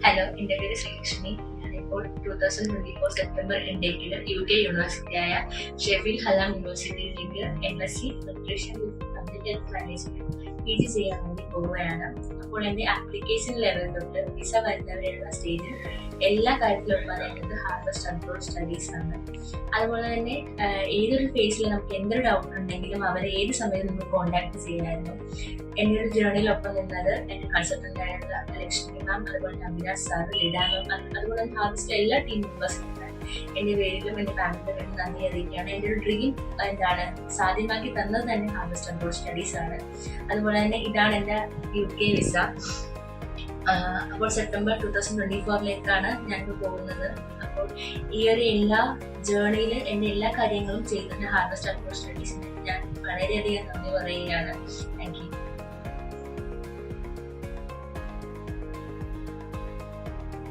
Hello, എൻ്റെ പേര് ശ്രീലക്ഷ്മി. ഞാനിപ്പോൾ 2024 സെപ്റ്റംബർ ഇൻടേക്കിൽ UK യൂണിവേഴ്സിറ്റിയായ ഷെഫീൽഡ് ഹലാം യൂണിവേഴ്സിറ്റിയിലേക്ക് MSc nutrition with public health management PG ചെയ്യാൻ വേണ്ടി പോവുകയാണ്. അപ്പോൾ എൻ്റെ ആപ്ലിക്കേഷൻ ലെവൽ തൊട്ട് വിസ വരുന്നവരെയുള്ള സ്റ്റേജിൽ എല്ലാ കാര്യത്തിലും പറയുന്നത് ഹാർവസ്റ്റ് കൺട്രോൾ സ്റ്റഡീസ് ആണ്. അതുപോലെ തന്നെ ഏതൊരു ഫേസിൽ നമുക്ക് എന്തൊരു ഡൗട്ട് ഉണ്ടെങ്കിലും അവരെ ഏത് സമയത്ത് നമുക്ക് കോൺടാക്ട് ചെയ്യാമായിരുന്നു. എൻ്റെ ഒരു ജേർണിയിലൊപ്പം നിന്നത് എൻ്റെ കൺസൾട്ടൻ്റ് ആയിട്ടുള്ള ലക്ഷ്മി മാം, അതുപോലെ അഭിലാഷ് സാർ, ലിഡാ മാം, അതുപോലെ തന്നെ ഹാർവസ്റ്റ് എല്ലാ ടീം മെമ്പേഴ്സും എൻ്റെ പേരിലും എൻ്റെ ഫാമിലിയുടെ പേരിലും നന്ദി അറിയിക്കുകയാണ്. എൻ്റെ ഒരു ഡ്രീം സാധ്യമാക്കി തന്നത് തന്നെ ഹാർവസ്റ്റ് കൺട്രോൾ സ്റ്റഡീസ് ആണ്. അതുപോലെ തന്നെ ഇതാണ് എൻ്റെ UK വിസ. അപ്പോൾ സെപ്റ്റംബർ 2024 ഞങ്ങൾ പോകുന്നത്. അപ്പോൾ ഈ ഒരു എല്ലാ ജേർണിയിൽ എൻ്റെ എല്ലാ കാര്യങ്ങളും ചെയ്യുന്ന ഹാർവസ്റ്റ് കൺട്രോൾ സ്റ്റഡീസിന് ഞാൻ വളരെയധികം നന്ദി പറയുകയാണ്. Thank you.